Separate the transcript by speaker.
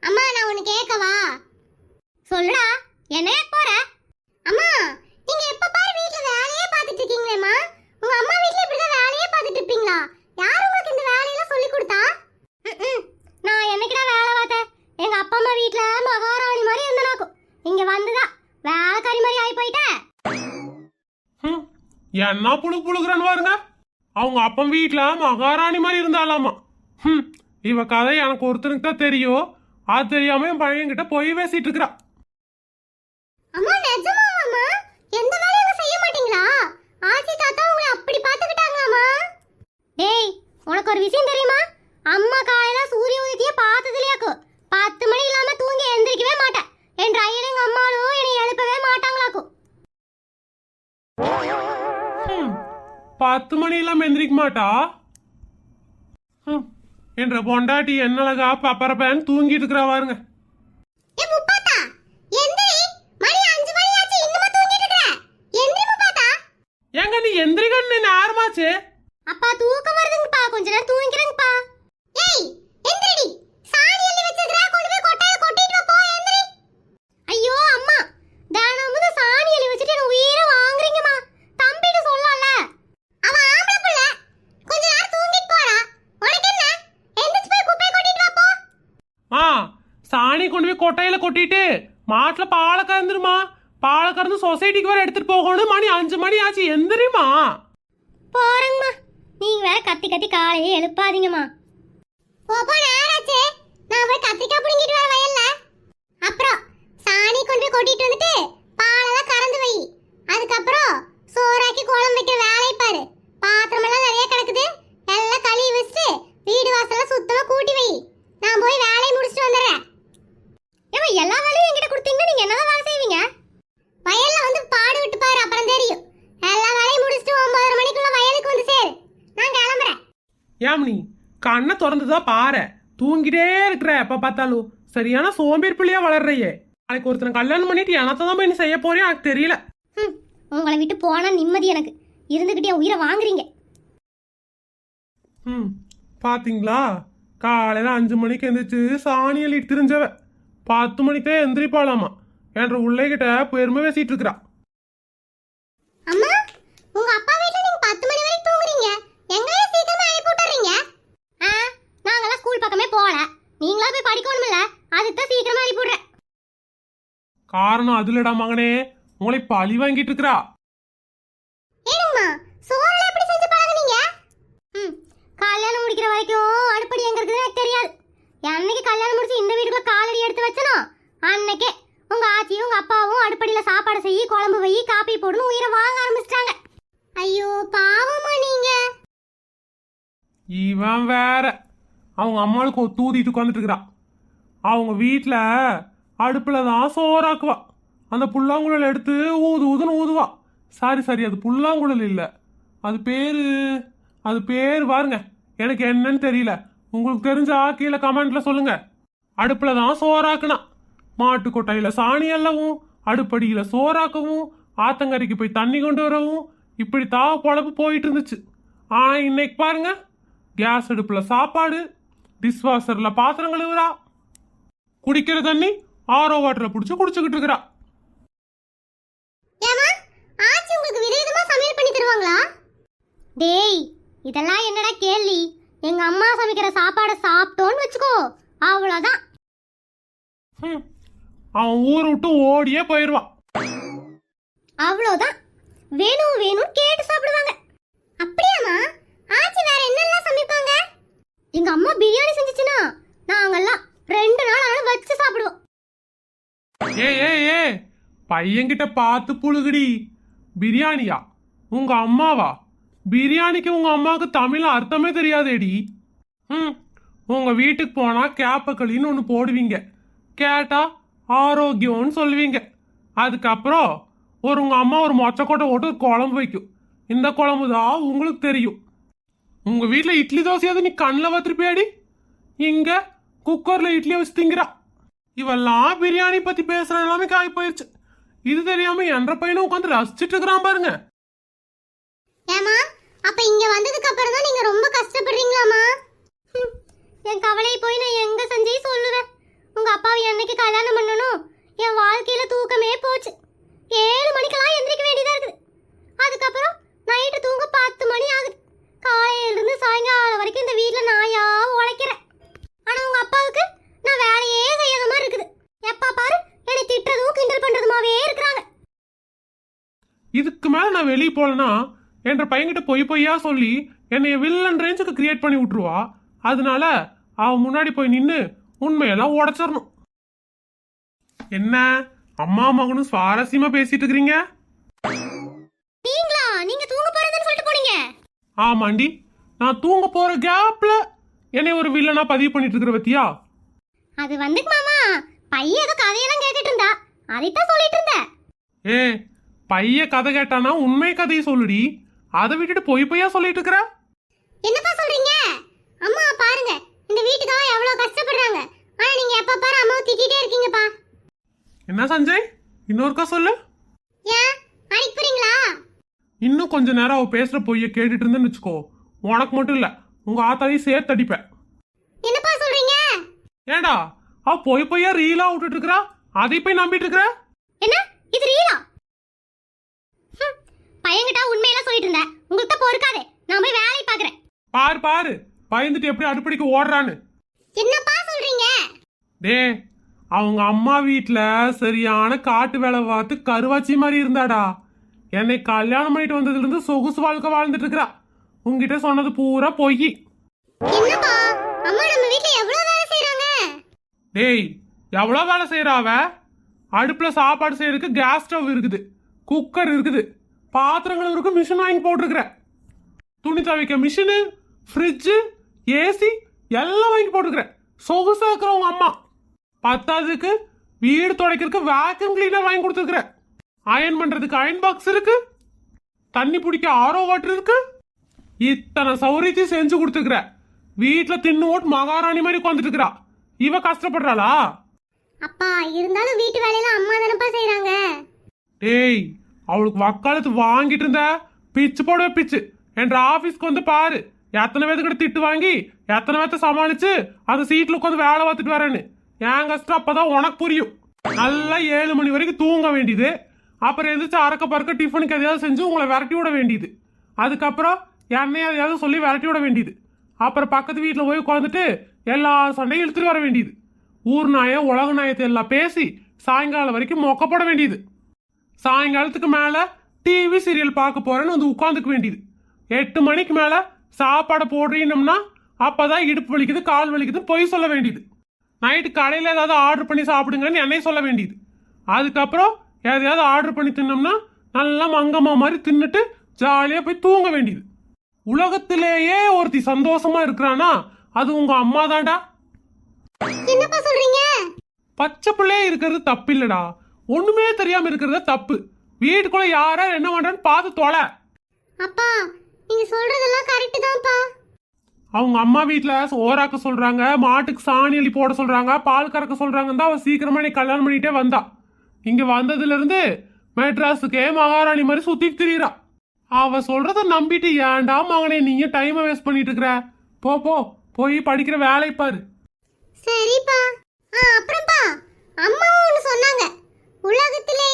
Speaker 1: அம்மா நான் ஒன்னு கேட்கவா? சொல்லுடா. என்ன போற? அம்மா நீங்க எப்ப பாரு வீட்ல வேலையே பார்த்துட்டு இருக்கீங்களேம்மா. உங்க அம்மா வீட்ல இப்படிதான் வேலையே பார்த்துட்டு இருப்பீங்களா? யார் உங்களுக்கு இந்த வேலையெல்லாம் சொல்லி கொடுத்தா? நான் என்னைக்குடா வேலை பார்த்தேன்? எங்க அப்பா அம்மா வீட்ல மகாராணி மாதிரி இருந்தனாக்கும். இங்க வந்துதான் வேலைக்காரி மாதிரி ஆகி போயிட்டேன்.
Speaker 2: என்ன புழுகுறான்னு பாருங்க. அவங்க அப்பா வீட்ல மகாராணி மாதிரி இருந்தாலாமா. இவ கதை எனக்கு ஒருத்தருக்கு தான் தெரியும். அது தெரியாம என் பையன்கிட்ட போய் பேசிட்டு இருக்கிறா.
Speaker 1: அம்மா நிஜமாவாமா? எந்த வேலையும் செய்ய மாட்டீங்களா? ஆச்சி தாத்தா உங்களை அப்படி பாத்துக்கிட்டாங்களாமா? டேய் உனக்கு ஒரு விஷயம் தெரியுமா? அம்மா காலையில சூரிய உதயத்தையே பார்த்ததுலயாக்கு 10 மணி இல்லாம தூங்கி எந்திரிக்கவே மாட்டேன். என் ரயில் எங்க அம்மாவும் என்னை எழுப்பவே மாட்டாங்களாக்கும்.
Speaker 2: 10 மணி இல்லாம எந்திரிக்க மாட்டா என்ற பொண்டாட்டி என்னலகா பப்பரப்பேன்னு தூங்கிட்டு இருக்கிறா பாருங்க. ஏங்க நீ எந்திரிக்கன்னு நேரமாச்சு.
Speaker 1: அப்பா தூக்கம் வருதுங்கப்பா, கொஞ்ச நேரம் தூங்கிக்கிறேங்கப்பா. ஏய் எந்திரிடி. சாணி எள்ளி வச்சிருக்கா, கொண்டு போய் கொட்டாய கொட்டிட்டு வா. போ எந்திரி. ஐயோ அம்மா, தானமும் சாணி எள்ளி வச்சிட்டு என்ன உயிரை வாங்குறீங்கம்மா. தம்பிட்ட சொல்லல. அவன் ஆம்பளை புள்ள. கொஞ்ச நேரம் தூங்கிட்டு போடா. உனக்கு என்ன? எந்திரிச்சு போய் குப்பை கொட்டிட்டு வா போ.
Speaker 2: சாணி கொண்டு போய் கொட்டையில கொட்டிட்டு மாட்டுல பாலை கறந்துருமா. பாலை கறந்து சொசைட்டிக்கு வர எடுத்துட்டு போகணும். மணி 5 மணி ஆச்சு, எந்திரிமா.
Speaker 1: போறேங்கம்மா. நீங்க வேற கத்தி கத்தி காலையே எழுப்பாதீங்கம்மா. போப்போ நேராச்சே. நான் போய் கத்திரிக்காய் புடிங்கிட்டு வர வயல்ல. அப்புறம் சாணி கொண்டு போய் கொட்டிட்டு வந்துட்டு பாலெல்லாம் கறந்து வை. அதுக்கப்புறம் சோறாக்கி குழம்பு வைக்கிற வேலையை பாரு. பாத்திரமெல்லாம் நிறைய கிடக்குது, எல்லாம் கழுவி வச்சுட்டு வீடு வாசல்லாம் சுத்தமா கூட்டி வை. நான் போய் வேலையை முடிச்சுட்டு வந்துடுறேன். ஏமா எல்லா வேலையும் என்கிட்ட கொடுத்தீங்கன்னா நீங்க என்னதான் வேலை செய்வீங்க? வயல்ல வந்து பாடு விட்டு பாரு, அப்புறம் தெரியும். எல்லா வேலையும் முடிச்சுட்டு 9:30 மணிக்குள்ள வயலுக்கு வந்து சேரு. நான் கிளம்புறேன்.
Speaker 2: ஏம்னி கண்ணை திறந்துதான் பாரு. தூங்கிட்டே இருக்கிற எப்ப பார்த்தாலும். சரியான சோம்பேறி பிள்ளையா வளர்றையே. நாளைக்கு ஒருத்தனை கல்யாணம் பண்ணிட்டு எனத்தான் போய் நீ செய்ய போறியா எனக்கு தெரியல.
Speaker 1: உங்களை விட்டு போனா நிம்மதி எனக்கு. இருந்துகிட்டே உயிரை வாங்குறீங்க.
Speaker 2: பாத்தீங்களா, காலையில 5 மணிக்கு எந்திரிச்சு சாணி அள்ளிட்டு திரிஞ்சவ 10 மணிக்கே எந்திரிப்பாளாமா என்ற உள்ளேகிட்ட பெருமை பேசிட்டு இருக்கிறா.
Speaker 1: அம்மா உங்க அப்பா வீட்ல நீங்க 10 மணி வரைக்கும் தூங்குறீங்க. எங்களையும் சீக்கிரமா எழுப்பி விட்டுறீங்க. நாங்கெல்லாம் ஸ்கூல் பக்கமே போகல. நீங்களா போய் படிக்கணும்ல, அதுக்கு தான் சீக்கிரமா எழுப்பி விடுறேன்.
Speaker 2: காரணம் அதுலடா மகனே, உங்களை பழி வாங்கிட்டு இருக்கிறா.
Speaker 1: ஏனுங்கம்மா சோறுல எப்படி செஞ்சு பழகுனீங்க? கல்யாணம் முடிக்கிற வரைக்கும் அடுப்படி எங்க இருக்குதுன்னு எனக்கு தெரியாது. என்னைக்கு கல்யாணம் முடிச்சு இந்த வீட்டுக்குள்ள காலடி எடுத்து வச்சனோ அன்னைக்கே உங்க ஆச்சியும் உங்க அப்பாவும் அடுப்படியில சாப்பாடு செய்யி, குழம்பு வை, காப்பி போடுன்னு உயிரை வாங்க ஆரம்பிச்சிட்டாங்க. ஐயோ பாவமா நீங்க.
Speaker 2: இவன் வேற அவங்க அம்மாளுக்கு தூதிட்டு உட்காந்துட்டு இருக்கிறான். அவங்க வீட்டுல அடுப்புல தான் சோறாக்குவா. அந்த புல்லாங்குழல் எடுத்து ஊது ஊதுன்னு ஊதுவா. சரி அது புல்லாங்குழல் இல்ல, அது பேரு பாருங்க, எனக்கு என்னன்னு தெரியல. உங்களுக்கு தெரிஞ்சா கீழே கமெண்ட்ல சொல்லுங்க. அடுப்புல தான் சோறாக்குனா. மாட்டு கொட்டையில சாணி எல்லவும், அடுப்படியில சோறாக்கவும், ஆத்தங்கரைக்கு போய் தண்ணி கொண்டு வரவும், இப்படி தாவ பொழப்பு போயிட்டு இருந்துச்சு. ஆனா இன்னைக்கு பாருங்க, கேஸ் அடுப்புல சாப்பாடு, டிஷ்வாஷர்ல பாத்திரம் கழுவுறா, குடிக்கிற தண்ணி ஆரோ வாட்டர்ல புடிச்சு குடிச்சுக்கிட்டு இருக்கிறா.
Speaker 1: டேய் இதெல்லாம் என்னடா கேள்வி? எங்க அம்மா சமைக்கிற சாப்பாடை சாப்பிட்டோன்னு வச்சுக்கோ, அவ்வளவுதான்.
Speaker 2: அவன் ஊர் விட்டு ஓடியே போயிடுவான்.
Speaker 1: அவ்வளவுதான். வேணும் கேட்டு சாப்பிடுவாங்க. அப்படியாமா? ஆச்சி வேற என்னெல்லாம் சமைப்பாங்க? எங்க அம்மா பிரியாணி செஞ்சுச்சுன்னா நாங்கெல்லாம் 2 நாள் ஆனாலும் வச்சு சாப்பிடுவோம்.
Speaker 2: ஏ பையன்கிட்ட பார்த்து புழுகுடி. பிரியாணியா? உங்க அம்மாவா? பிரியாணிக்கு உங்க அம்மாவுக்கு தமிழ் அர்த்தமே தெரியாதேடி. உங்க வீட்டுக்கு போனா கேப்பக்களின்னு ஒன்று போடுவீங்க, கேட்டா ஆரோக்கியம்னு சொல்லுவீங்க. அதுக்கப்புறம் உங்க அம்மா ஒரு மொச்சக்கொட்டை போட்டு ஒரு குழம்பு வைக்கும். இந்த குழம்பு தான் உங்களுக்கு தெரியும். உங்க வீட்டுல இட்லி தோசையாவது நீ கண்ணில் பார்த்துருப்பியாடி? இங்க குக்கர்ல இட்லி வச்சு திங்கிறா. இவெல்லாம் பிரியாணி பத்தி பேசுற எல்லாமே காய் போயிருச்சு. இது தெரியாம என்ற பையனும் உட்காந்து ரசிச்சுட்டு இருக்கிறான் பாருங்க.
Speaker 1: ஏமா அப்ப இங்க வந்ததுக்கு அப்புறம் தான் நீங்க ரொம்ப கஷ்டப்படுறீங்களாமா? என் கவலையை போய் நான் எங்க செஞ்சே சொல்லுவேன். உங்க
Speaker 2: நான் வெளியே போலனா என்ற பையன்கிட்ட பொய்யா சொல்லி என்னைய வில்லன் ரேஞ்சுக்கு கிரியேட் பண்ணி விட்டுருவா. அதனால அவன் முன்னாடி போய் நின்று உண்மையெல்லாம் உடைச்சிடணும். என்ன அம்மா மகனும் சுவாரஸ்யமா பேசிட்டு இருக்கிறீங்க?
Speaker 1: நீங்களா? நீங்க தூங்க போறதுன்னு சொல்லிட்டு போனீங்க.
Speaker 2: ஆமாண்டி, நான் தூங்க போற கேப்ல என்னை ஒரு வில்லனா பதிவு பண்ணிட்டு இருக்கிற பத்தியா?
Speaker 1: அது வந்துக்கு மாமா, பையன் ஏதோ கதையெல்லாம் கேட்டுட்டு இருந்தா, அதைத்தான் சொல்லிட்டு இருந்தேன்.
Speaker 2: ஏ, பைய கதை கேட்டானா உண்மை கதையை சொல்லுடி. அதை விட்டுட்டு பொய்யா சொல்லிட்டு இருக்கிற.
Speaker 1: என்னப்பா சொல்றீங்க? அம்மா பாருங்க, இந்த வீட்டுக்காக எவ்வளவு கஷ்டப்படுறாங்க. ஆனா நீங்க எப்ப பாரு அம்மாவை திட்டிட்டே இருக்கீங்கப்பா.
Speaker 2: என்ன சஞ்சய், இன்னொருக்கா சொல்லு.
Speaker 1: ஏன் அடிக்க போறீங்களா?
Speaker 2: இன்னும் கொஞ்ச நேரம் அவ பேசுற பொய்ய கேட்டுட்டு இருந்தேன்னு வச்சுக்கோ, உனக்கு மட்டும் இல்ல உங்க ஆத்தாலையும் சேர்த்து அடிப்பேன்.
Speaker 1: என்னப்பா சொல்றீங்க?
Speaker 2: ஏண்டா அவ பொய்யா ரீலா விட்டுட்டு இருக்கிறா, அதை போய் நம்பிட்டு இருக்கிற?
Speaker 1: என்ன இது ரீலா? பையன்கிட்ட உண்மையெல்லாம் சொல்லிட்டு இருந்தேன். உங்களுக்கு பொறுக்காதே, நான் போய் வேலையை பாக்குறேன்.
Speaker 2: பாரு பாரு, பயந்துட்டு எப்படி அடுப்படிக்கு ஓடுறான்னு.
Speaker 1: என்னப்பா சொல்றீங்க?
Speaker 2: டே, அவங்க அம்மா வீட்டுல சரியான காட்டு வேலை பார்த்து கருவாச்சி மாதிரி இருந்தாடா. என்னை கல்யாணம் பண்ணிட்டு வந்ததுல இருந்து சொகுசு வாழ்க்கை வாழ்ந்துட்டு இருக்கிறா. உங்ககிட்ட சொன்னது பூரா பொய்.
Speaker 1: என்னப்பா, அம்மா நம்ம வீட்ல எவ்வளவு வேலை செய்றாங்க?
Speaker 2: டேய், எவ்வளவு வேலை செய்யறா அவ? அடுப்புல சாப்பாடு செய்யறதுக்கு கேஸ் ஸ்டவ் இருக்குது, குக்கர் இருக்குது, பாத்திரங்கள் இருக்கு, மிஷின் வாங்கி போட்டிருக்கிற. துணி துவைக்க மிஷினு, ஃப்ரிட்ஜு, ஏசி எல்லாம் வாங்கி போட்டுருக்கிற. சொகுசா இருக்கிறவங்க அம்மா. பத்தாவதுக்கு வீடு துடைக்கிறதுக்கு வேக்யூம் கிளீனர் வாங்கி கொடுத்துருக்குற. அயன் பண்றதுக்கு அயன் பாக்ஸ் இருக்கு, தண்ணி பிடிக்க ஆரோ வாட்டர் இருக்கு. இத்தனை சௌரியத்தையும் செஞ்சு கொடுத்துருக்குற. வீட்டுல தின்னு ஓட்டு மகாராணி மாதிரி உட்காந்துட்டு இருக்கிறா. இவ கஷ்டப்படுறாளா?
Speaker 1: அப்பா இருந்தாலும் வீட்டு வேலையெல்லாம் அம்மா தானப்பா செய்றாங்க.
Speaker 2: டேய், அவளுக்கு வக்காலத்து வாங்கிட்டு இருந்த பிச்சு போடவே பிச்சு. என்ற ஆபீஸ்க்கு வந்து பாரு, எத்தனை பேத்துக்கிட்ட திட்டு வாங்கி எத்தனை பேத்த சமாளிச்சு அந்த சீட்ல உட்காந்து வேலை பார்த்துட்டு வரேன்னு. என் கஷ்டம் அப்பதான் உனக்கு புரியும். நல்லா 7 மணி வரைக்கும் தூங்க வேண்டியது. அப்புறம் எந்திரிச்சு அறக்க பறக்க டிஃபனுக்கு எதையாவது செஞ்சு உங்களை விரட்டி விட வேண்டியது. அதுக்கப்புறம் என்னைய எதையாவது சொல்லி விரட்டி விட வேண்டியது. அப்புறம் பக்கத்து வீட்டில் போய் உட்காந்துட்டு எல்லா சண்டையும் இழுத்துட்டு வர வேண்டியது. ஊர் நாயம் உலக நாயத்தை எல்லாம் பேசி சாயங்காலம் வரைக்கும் மொக்கப்பட வேண்டியது. சாயங்காலத்துக்கு மேல டிவி சீரியல் பார்க்க போறேன்னு வந்து உட்காந்துக்க வேண்டியது. 8 மணிக்கு மேல சாப்பாடை போடுறீனோம்னா அப்பதான் இடுப்பு வலிக்குது, கால் வலிக்குது பொய் சொல்ல வேண்டியது. நைட்டு கடையில் ஏதாவது ஆர்டர் பண்ணி சாப்பிடுங்கன்னு என்னைய சொல்ல வேண்டியது. அதுக்கப்புறம் எதையாவது ஆர்டர் பண்ணி தின்னோம்னா நல்லா மங்கம்மா மாதிரி தின்னுட்டு ஜாலியா போய் தூங்க வேண்டியது. உலகத்திலேயே ஒருத்தி சந்தோஷமா இருக்கிறானா அது உங்க அம்மா தான்டா.
Speaker 1: என்னப்பா சொல்றீங்க?
Speaker 2: பச்சை பிள்ளையே இருக்கிறது தப்பு இல்லடா, ஒண்ணுமே தெரியாம இருக்கிறது தப்பு. வீட்டுக்குள்ள யாரா என்ன பண்றான்னு பார்த்து தொலை.
Speaker 1: அப்பா நீங்க சொல்றதெல்லாம் கரெக்ட் தான்ப்பா.
Speaker 2: அவங்க அம்மா வீட்டுல சோறாக்க சொல்றாங்க, மாட்டுக்கு சாணி அள்ளி போட சொல்றாங்க, பால் கறக்க சொல்றாங்கன்னு தான் அவ சீக்கிரமா நீ கல்யாணம் பண்ணிட்டே வந்தா. இங்க வந்ததுல இருந்து மெட்ராஸுக்கே மகாராணி மாதிரி சுத்திட்டு திரியிறா. அவ சொல்றத நம்பிட்டு ஏன்டா மகனே நீங்க டைமை வேஸ்ட் பண்ணிட்டு இருக்கிற? போ போ, போய் படிக்கிற வேலை பாரு.
Speaker 1: சரிப்பா. அப்புறம்ப்பா அம்மாவும் ஒன்று சொன்னாங்க. உலகத்திலே